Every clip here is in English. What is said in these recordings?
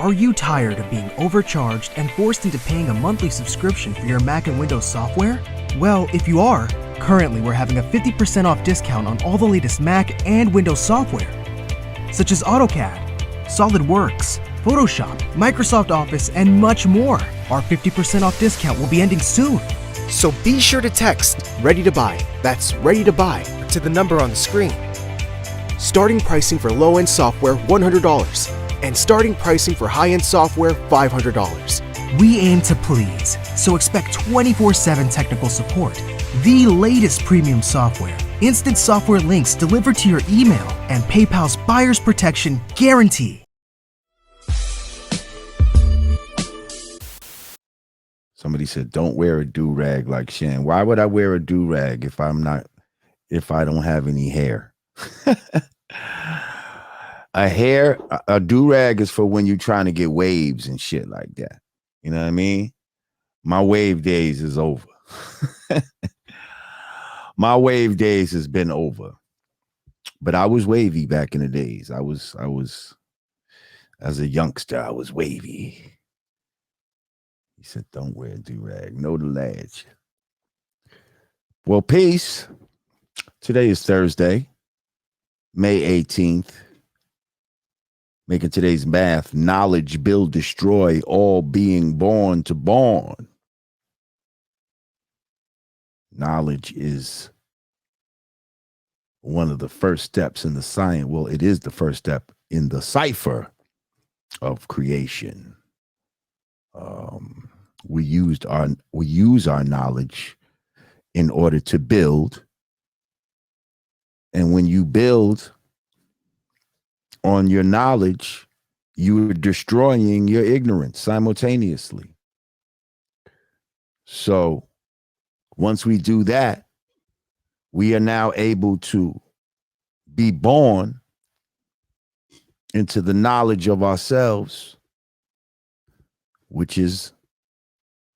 Are you tired of being overcharged and forced into paying a monthly subscription for your Mac and Windows software? Well, if you are, currently we're having a 50% off discount on all the latest Mac and Windows software, such as AutoCAD, SolidWorks, Photoshop, Microsoft Office, and much more. Our 50% off discount will be ending soon. So be sure to text Ready to Buy, that's Ready to Buy, to the number on the screen. Starting pricing for low-end software, $100. And starting pricing for high-end software, $500. We aim to please, so expect 24/7 technical support, the latest premium software, instant software links delivered to your email, and PayPal's buyer's protection guarantee. Somebody said, don't wear a do-rag like Shan. Why would I wear a do-rag if I don't have any hair? A do-rag is for when you're trying to get waves and shit like that. You know what I mean? My wave days is over. My wave days has been over. But I was wavy back in the days. I was as a youngster, I was wavy. He said, don't wear a do-rag. Know the ledge. Well, peace. Today is Thursday, May 18th. Making today's math, knowledge, build, destroy, all being born to born. Knowledge is one of the first steps in the science. Well, it is the first step in the cipher of creation. We use our knowledge in order to build. And when you build on your knowledge, you are destroying your ignorance simultaneously. So once we do that, we are now able to be born into the knowledge of ourselves, which is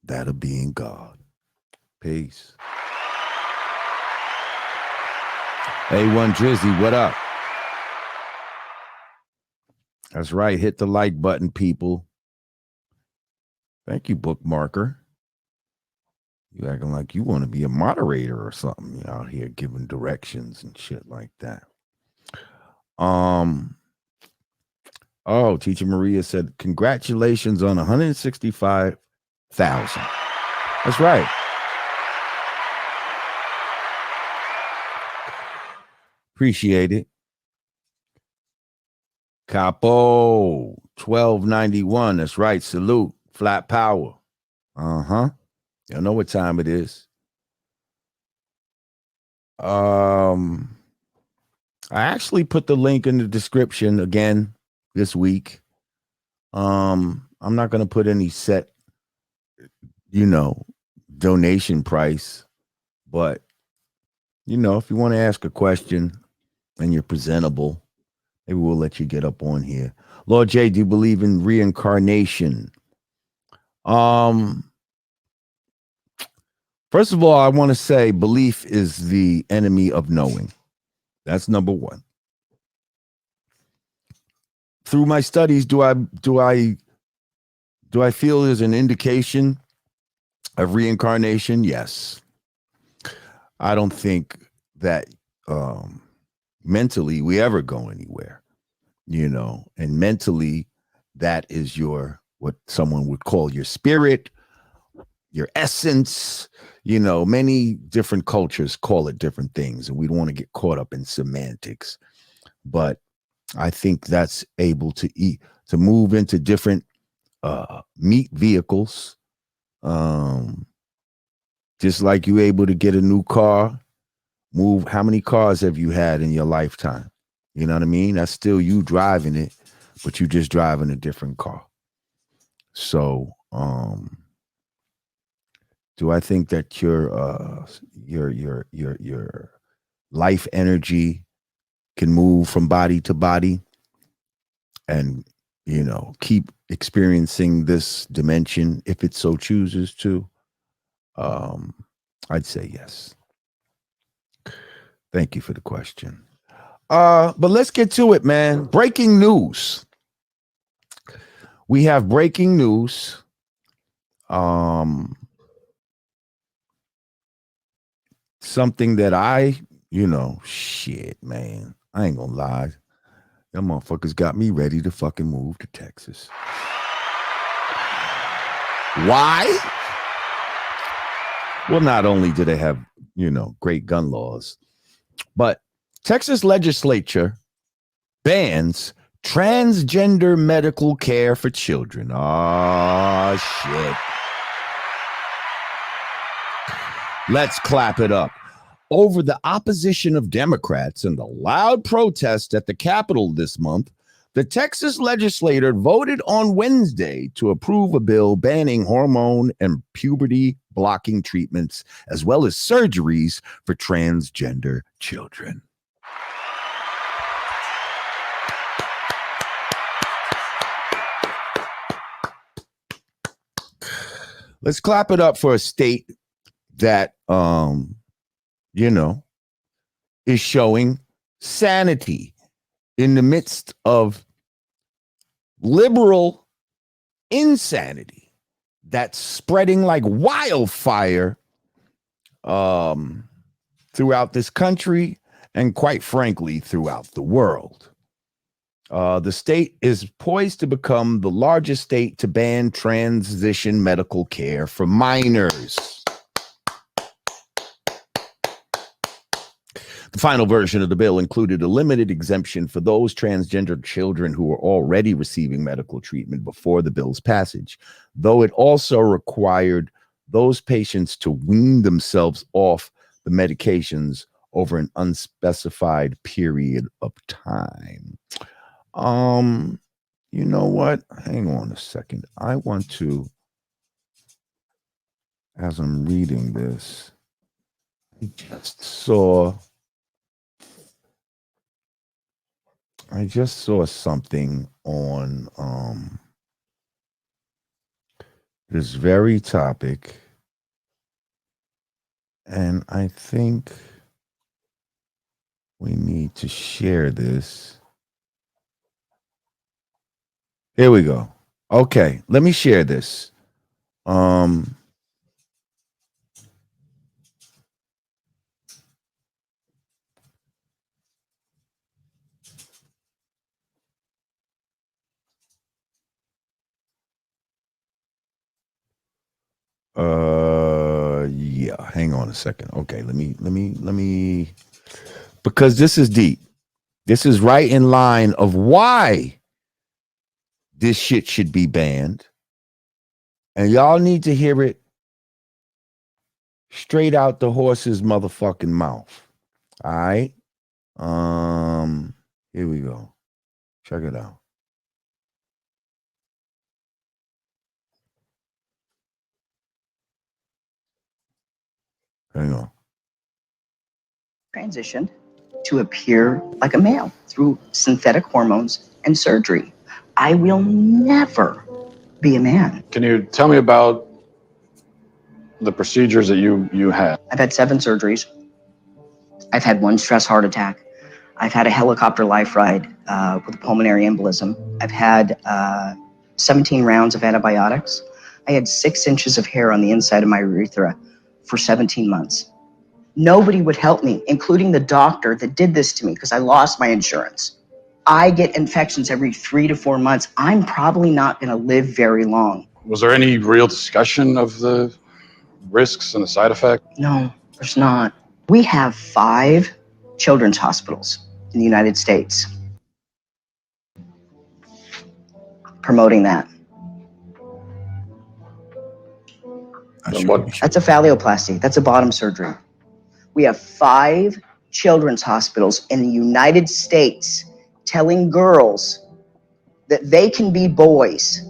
that of being God. Peace. A1 Drizzy, what up? That's right. Hit the like button, people. Thank you, bookmarker. You acting like you want to be a moderator or something. You're out here giving directions and shit like that. Oh, Teacher Maria said, congratulations on 165,000. That's right. Appreciate it. Capo 1291. That's right. Salute. Flat power. Uh-huh. Y'all know what time it is. I actually put the link in the description again this week. I'm not going to put any set, donation price, but if you want to ask a question and you're presentable, maybe we'll let you get up on here. Lord J, do you believe in reincarnation? First of all, I want to say belief is the enemy of knowing. That's number one. Through my studies, do I feel there's an indication of reincarnation? Yes. I don't think that mentally we ever go anywhere, and mentally that is what someone would call your spirit, your essence. Many different cultures call it different things, and we don't want to get caught up in semantics, but I think that's able to move into different meat vehicles. Just like you're able to get a new car, move. How many cars have you had in your lifetime? You know what I mean? That's still you driving it, but you just driving a different car. So, do I think that your life energy can move from body to body and, keep experiencing this dimension if it so chooses to? I'd say yes. Thank you for the question. But let's get to it, man. Breaking news. We have breaking news. Something that shit, man. I ain't gonna lie. Them motherfuckers got me ready to fucking move to Texas. Why? Well, not only do they have, great gun laws, but Texas legislature bans transgender medical care for children. Oh, shit. Let's clap it up. Over the opposition of Democrats and the loud protest at the Capitol this month, the Texas legislature voted on Wednesday to approve a bill banning hormone and puberty blocking treatments, as well as surgeries for transgender children. Let's clap it up for a state that, is showing sanity in the midst of liberal insanity that's spreading like wildfire throughout this country and, quite frankly, throughout the world. The state is poised to become the largest state to ban transition medical care for minors. The final version of the bill included a limited exemption for those transgender children who were already receiving medical treatment before the bill's passage, though it also required those patients to wean themselves off the medications over an unspecified period of time. You know what? Hang on a second. I want to, as I'm reading this, I just saw something on this very topic, and I think we need to share this. Here we go. Okay, let me share this. Yeah, hang on a second. Okay, let me because this is deep. This is right in line of why this shit should be banned. And y'all need to hear it straight out the horse's motherfucking mouth. All right. Here we go. Check it out. Hang on. Transition to appear like a male through synthetic hormones and surgery. I will never be a man. Can you tell me about the procedures that you had? I've had 7 surgeries. I've had 1 stress heart attack. I've had a helicopter life ride with a pulmonary embolism. I've had 17 rounds of antibiotics. I had 6 inches of hair on the inside of my urethra for 17 months. Nobody would help me, including the doctor that did this to me because I lost my insurance. I get infections every 3 to 4 months. I'm probably not going to live very long. Was there any real discussion of the risks and the side effect? No, there's not. We have 5 children's hospitals in the United States promoting that. That's a phalloplasty. That's a bottom surgery. We have 5 children's hospitals in the United States telling girls that they can be boys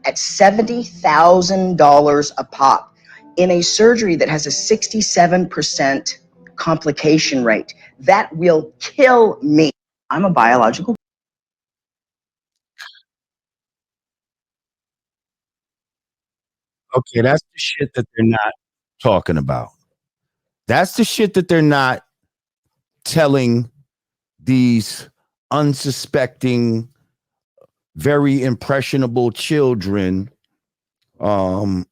at $70,000 a pop in a surgery that has a 67% complication rate. That will kill me. I'm a biological. Okay, that's the shit that they're not talking about. That's the shit that they're not telling these unsuspecting very impressionable children who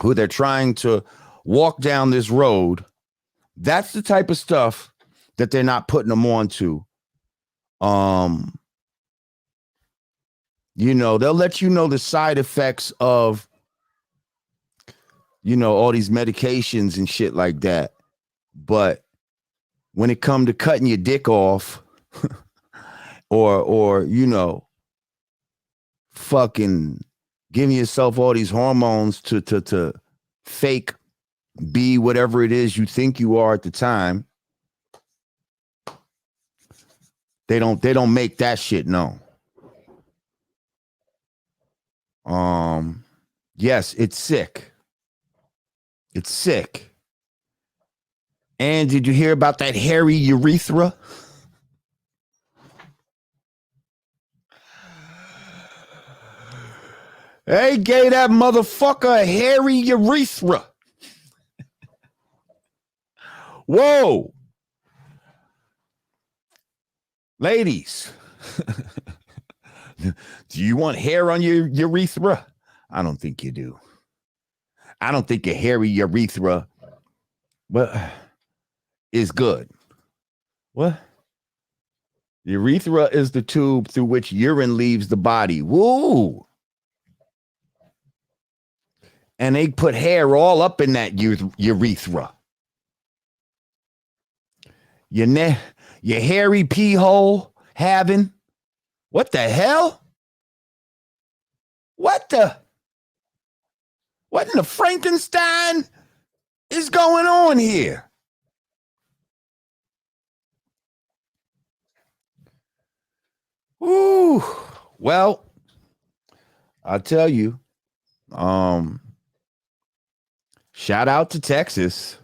they're trying to walk down this road. That's the type of stuff that they're not putting them on to. You know, they'll let you know the side effects of, you know, all these medications and shit like that. But when it come to cutting your dick off or, you know, fucking giving yourself all these hormones to fake be whatever it is you think you are at the time, they don't make that shit known. Yes, it's sick. It's sick. And did you hear about that hairy urethra? They gave that motherfucker a hairy urethra. Whoa. Ladies, do you want hair on your urethra? I don't think you do. I don't think a hairy urethra is good. What? Urethra is the tube through which urine leaves the body. Woo! And they put hair all up in that urethra. Your hairy pee hole having. What the hell? What in the Frankenstein is going on here? Ooh, well, I'll tell you, shout out to Texas.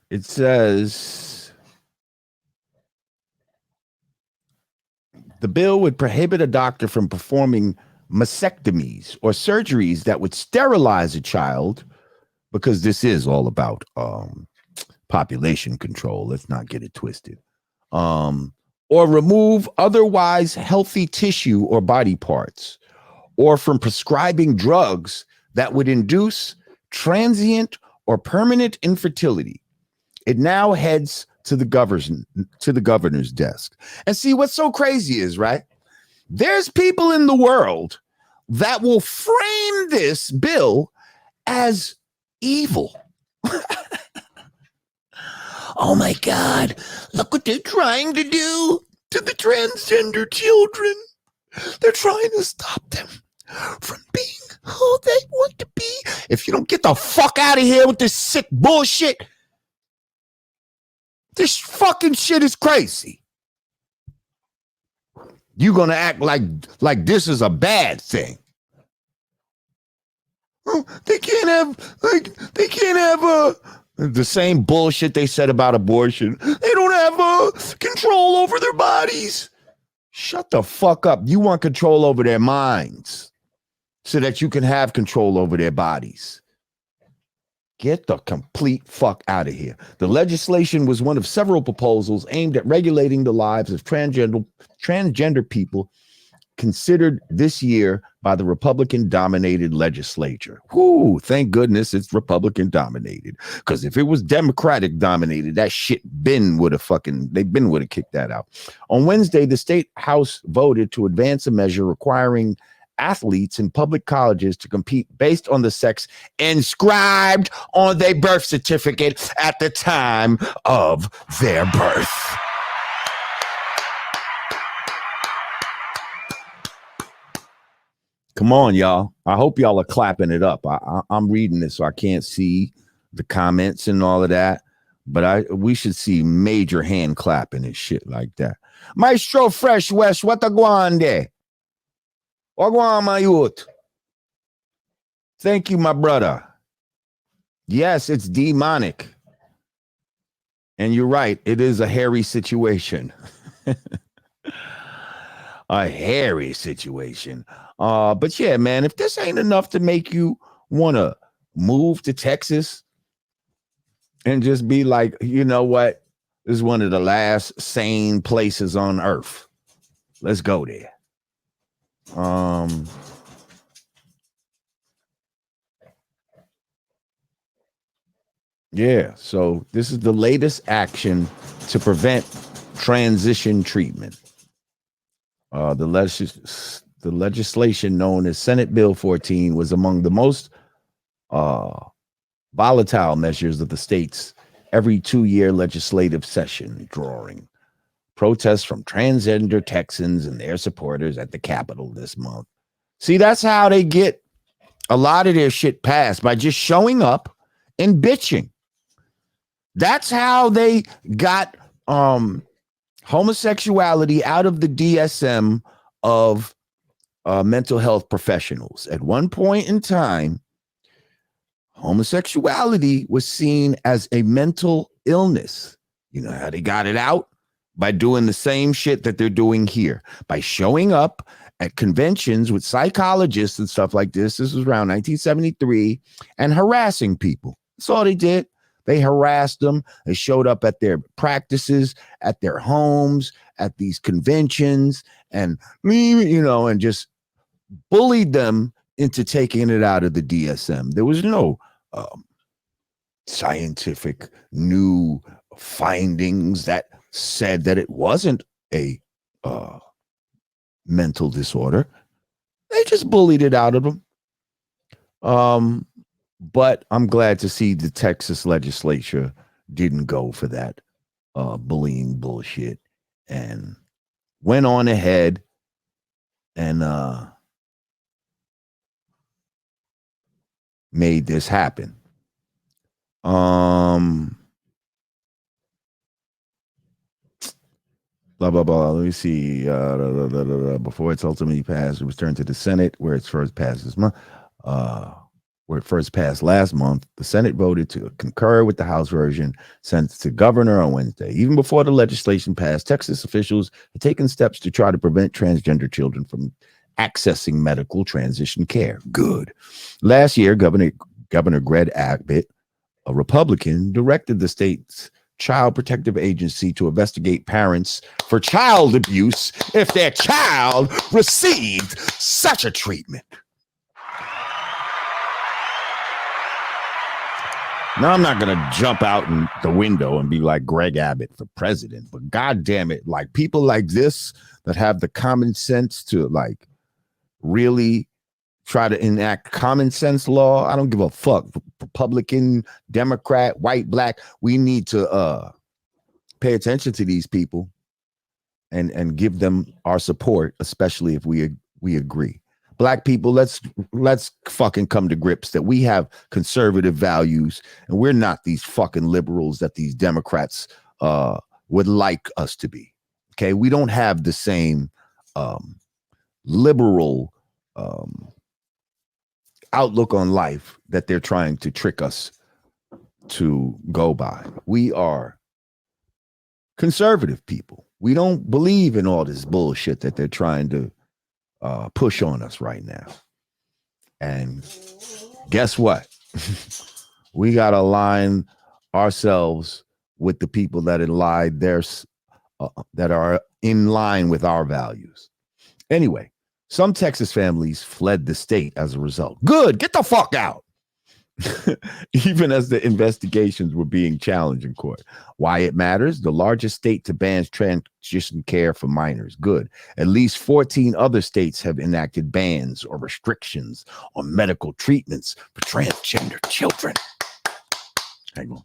It says the bill would prohibit a doctor from performing mastectomies or surgeries that would sterilize a child, because this is all about population control. Let's not get it twisted. Or remove otherwise healthy tissue or body parts, or from prescribing drugs that would induce transient or permanent infertility. It now heads to the governor's desk. And see, what's so crazy is, right, there's people in the world that will frame this bill as evil. Oh my God, look what they're trying to do to the transgender children. They're trying to stop them from being who they want to be. If you don't get the fuck out of here with this sick bullshit, this fucking shit is crazy. You're gonna act like this is a bad thing. Oh, they can't have the same bullshit they said about abortion. They don't have control over their bodies. Shut the fuck up. You want control over their minds so that you can have control over their bodies. Get the complete fuck out of here. The legislation was one of several proposals aimed at regulating the lives of transgender people considered this year by the Republican-dominated legislature. Whoo, thank goodness it's Republican-dominated. Because if it was Democratic-dominated, that shit they would have kicked that out. On Wednesday, the state house voted to advance a measure requiring athletes in public colleges to compete based on the sex inscribed on their birth certificate at the time of their birth. Come on, y'all. I hope y'all are clapping it up. I'm reading this, so I can't see the comments and all of that, but we should see major hand clapping and shit like that. Maestro Fresh West, what a guande? Wagwan, my youth. Thank you, my brother. Yes, it's demonic. And you're right. It is a hairy situation. A hairy situation. But yeah, man, if this ain't enough to make you want to move to Texas and just be like, you know what? This is one of the last sane places on earth. Let's go there. Yeah, so this is the latest action to prevent transition treatment. The legislation known as Senate Bill 14 was among the most volatile measures of the state's every 2-year legislative session, drawing protests from transgender Texans and their supporters at the Capitol this month. See, that's how they get a lot of their shit passed, by just showing up and bitching. That's how they got homosexuality out of the DSM of mental health professionals. At one point in time, homosexuality was seen as a mental illness. You know how they got it out? By doing the same shit that they're doing here, by showing up at conventions with psychologists and stuff like this. This was around 1973, and harassing people. That's all they did. They harassed them. They showed up at their practices, at their homes, at these conventions, and and just bullied them into taking it out of the DSM. There was no scientific new findings that said that it wasn't a mental disorder. They just bullied it out of them. But I'm glad to see the Texas legislature didn't go for that bullying bullshit and went on ahead and made this happen. Blah, blah, blah. Let me see. Before it's ultimately passed, it was returned to the Senate, where it's first passed this month. Where it first passed last month, the Senate voted to concur with the House version sent to governor on Wednesday. Even before the legislation passed, Texas officials had taken steps to try to prevent transgender children from accessing medical transition care. Good. Last year, Governor Greg Abbott, a Republican, directed the state's Child Protective Agency to investigate parents for child abuse if their child received such a treatment. Now, I'm not going to jump out in the window and be like Greg Abbott for president, but God damn it, like people like this that have the common sense to like really try to enact common sense law. I don't give a fuck. Republican, Democrat, white, black. We need to pay attention to these people and give them our support, especially if we agree. Black people, let's fucking come to grips that we have conservative values and we're not these fucking liberals that these Democrats would like us to be. Okay, we don't have the same liberal outlook on life that they're trying to trick us to go by. We are conservative people. We don't believe in all this bullshit that they're trying to push on us right now. And guess what? We got to align ourselves with the people that that are in line with our values. Anyway, some Texas families fled the state as a result. Good, get the fuck out. Even as the investigations were being challenged in court. Why it matters? The largest state to ban transition care for minors. Good. At least 14 other states have enacted bans or restrictions on medical treatments for transgender children. Hang on.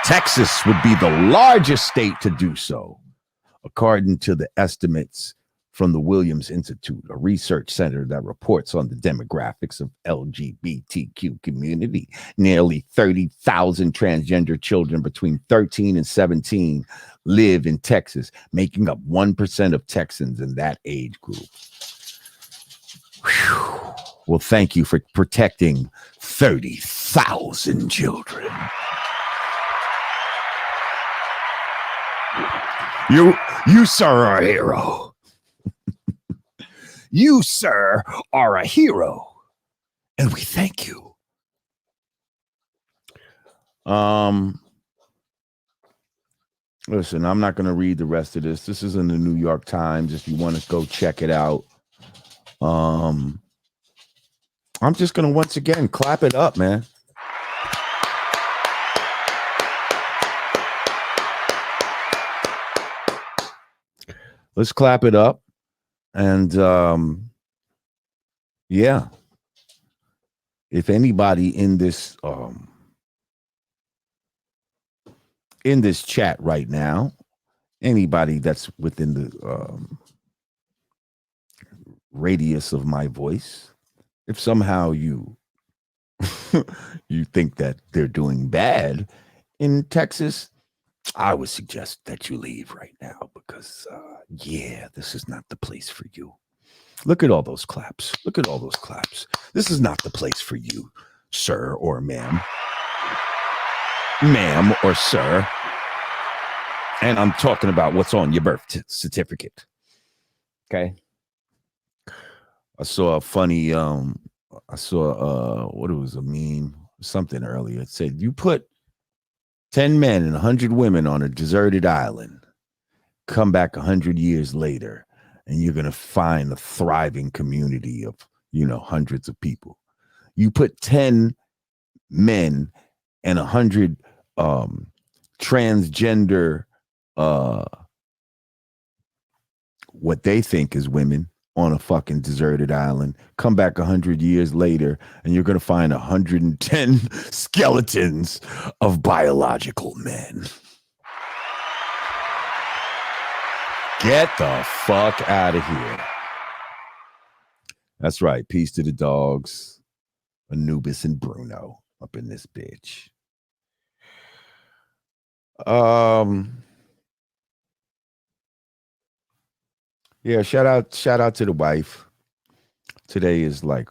Texas would be the largest state to do so, according to the estimates from the Williams Institute, a research center that reports on the demographics of LGBTQ community. Nearly 30,000 transgender children between 13 and 17 live in Texas, making up 1% of Texans in that age group. Whew. Well, thank you for protecting 30,000 children. You, sir, are a hero. You, sir, are a hero, and we thank you Listen, I'm not going to read the rest of this. This is in the New York Times. If you want to go check it out. I'm just going to once again clap it up, man. Let's clap it up. And yeah. If anybody in this chat right now, anybody that's within the radius of my voice, if somehow you you think that they're doing bad in Texas, I would suggest that you leave right now because yeah, this is not the place for you. Look at all those claps. Look at all those claps. This is not the place for you, sir or ma'am. Ma'am or sir. And I'm talking about what's on your birth certificate. Okay. I saw a funny, what it was, a meme, something earlier. It said, you put 10 men and 100 women on a deserted island, come back 100 years later, and you're going to find a thriving community of, hundreds of people. You put 10 men and 100 transgender, what they think is women on a fucking deserted island, come back 100 years later, and you're going to find 110 skeletons of biological men. Get the fuck out of here. That's right. Peace to the dogs. Anubis and Bruno up in this bitch. Yeah, shout out to the wife. Today's our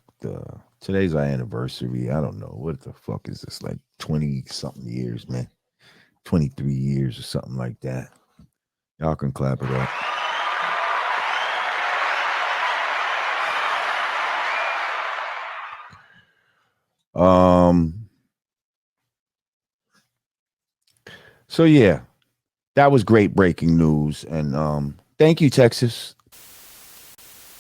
anniversary. I don't know. What the fuck is this? Like 20 something years, man. 23 years or something like that. Y'all can clap it up. So yeah, that was great breaking news. And thank you, Texas.